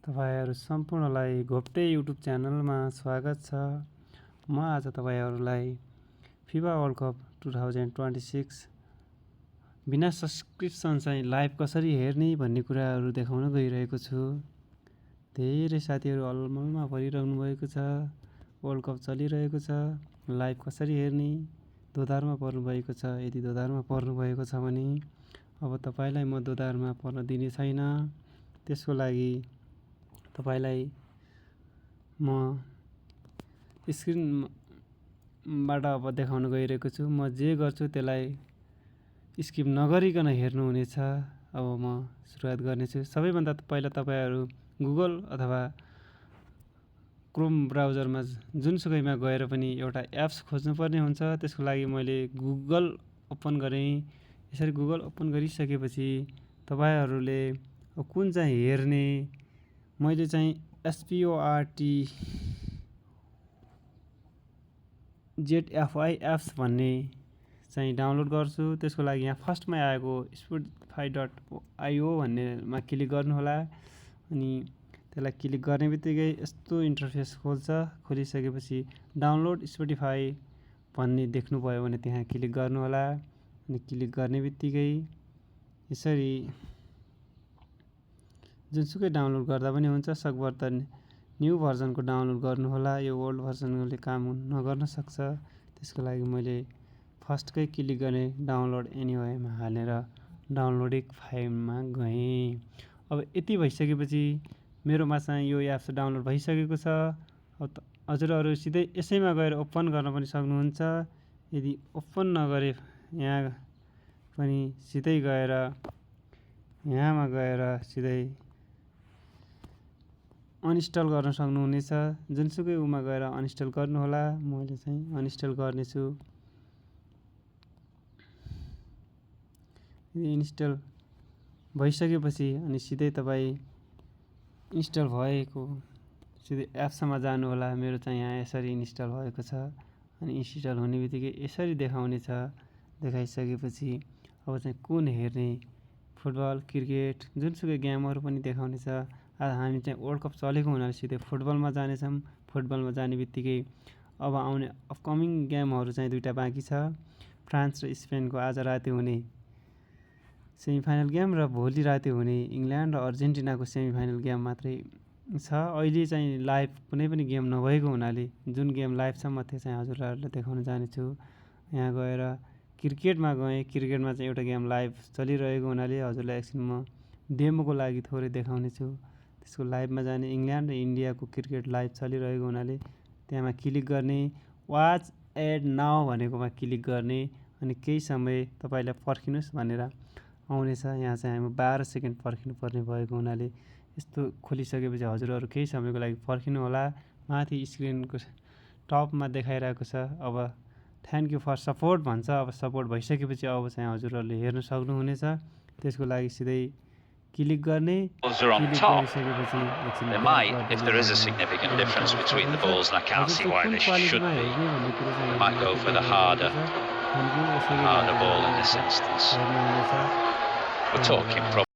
तपाईहरु सम्पूर्णलाई घोप्टे युट्युब च्यानलमा स्वागत छ। म आज तपाईहरुलाई फिफा वर्ल्ड कप 2026 बिना सब्स्क्रिप्सन चाहिँ लाइभ कसरी हेर्ने भन्ने कुराहरु देखाउन गइरहेको छु। धेरै साथीहरु अलमलमा परिरहनु भएको छ। वर्ल्ड कप चलिरहेको छ। लाइभ कसरी हेर्ने दोधारमा पर्नु भएको छ। यदि दोधारमा पर्नु भएको छ भने अब तपाईलाई म दोधारमा पर्न दिने छैन। त्यसको लागि तपाईलाई म स्क्रिनबाट अब देखाउन गइरहेको छु। म जे गर्छु त्यसलाई स्किप नगरिकन हेर्नु हुनेछ। अब म सुरुवात गर्नेछु। सबैभन्दा पहिला तपाईहरु गुगल अथवा क्रोम ब्राउजरमा जुनसुकैमा गएर पनि एउटा एप्स खोज्नुपर्ने हुन्छ। त्यसको लागि मैले गुगल ओपन गरे। यसरी गुगल ओपन गरिसकेपछि तपाईहरुले कुन चाहिँ हेर्ने मैले चाहिँ SPORTZFI एप्स भन्ने चाहिँ डाउनलोड गर्छु। त्यसको लागि यहाँ फर्स्टमा आएको spotify.io भन्नेमा क्लिक गर्नु होला। अनि त्यसलाई क्लिक गर्ने बित्तिकै यस्तो इन्टरफेस खोल्छ। खोलिसकेपछि डाउनलोड स्पोटिफाई भन्ने देख्नु भयो भने त्यहाँ क्लिक गर्नु होला। अनि क्लिक गर्ने बित्तिकै यसरी जुनसुकै डाउनलोड गर्दा पनि हुन्छ। सकभर त न्यू भर्जनको डाउनलोड गर्नु होला। यो ओल्ड भर्जनले काम नगर्न सक्छ। त्यसको लागि मैले फर्स्टकै क्लिक गर्ने डाउनलोड एनीवेमा हालेर डाउनलोडिङ फाइलमा गएँ। अब यति भइसकेपछि मेरोमा चाहिँ यो एप्स डाउनलोड भइसकेको छ। अब हजुरहरु सिधै यसैमा गएर ओपन गर्न पनि सक्नुहुन्छ। यदि ओपन नगरे यहाँ पनि सिधै गएर यहाँमा गएर सिधै अनइन्स्टल गर्न सक्नुहुनेछ। जुनसुकै उमा गएर अनइन्स्टल गर्नु होला। मैले चाहिँ अनइन्स्टल गर्नेछु। इन्स्टल भइसकेपछि अनि सिधै तपाई इन्स्टल भएको सिधै एप्समा जानु होला। मेरो चाहिँ यहाँ यसरी इन्स्टल भएको छ। अनि इन्स्टल हुने बित्तिकै यसरी देखाउने छ। देखाइसकेपछि अब चाहिँ कुन हेर्ने फुटबल क्रिकेट जुनसुकै गेमहरु पनि देखाउने छ। आज हामी चाहिँ वर्ल्ड कप चलेको हुनाले सिधै फुटबलमा जानेछौँ। फुटबलमा जाने बित्तिकै अब आउने अपकमिङ गेमहरु चाहिँ दुईटा बाँकी छ। फ्रान्स र स्पेनको आज राति हुने सेमिफाइनल गेम र भोलि राति हुने इङ्ल्यान्ड र अर्जेन्टिनाको सेमिफाइनल गेम मात्रै छ। अहिले चाहिँ लाइभ कुनै पनि गेम नभएको हुनाले जुन गेम लाइभ छ म त्यो चाहिँ हजुरहरुलाई देखाउन जानेछु। यहाँ गएर क्रिकेटमा गएँ। क्रिकेटमा चाहिँ एउटा गेम लाइभ चलिरहेको हुनाले हजुरलाई एकछिन म डेमोको लागि थोरै देखाउने छु। त्यसको लाइभमा जाने इङ्ल्यान्ड र इन्डियाको क्रिकेट लाइभ चलिरहेको हुनाले त्यहाँमा क्लिक गर्ने वाच एड नाउ भनेकोमा क्लिक गर्ने अनि केही समय तपाईलाई पर्खिनुस् भनेर आउनेछ। यहाँ चाहिँ हामी 12 सेकेन्ड पर्खिनु पर्ने भएको हुनाले यस्तो खोलिसकेपछि हजुरहरु केही समयको लागि पर्खिनु होला। माथि स्क्रिनको टपमा देखाइरहेको छ। अब थ्यांक यू फर सपोर्ट भन्छ। अब सपोर्ट भइसकेपछि अब चाहिँ हजुरहरुले हेर्न सक्नुहुनेछ। त्यसको लागि सिधै क्लिक गर्ने। क्लिक गरिसकेपछि एकछिन There might, if there is a significant difference between the balls, and I can't see why there should be, I might go for the harder ball in this instance. We're talking probably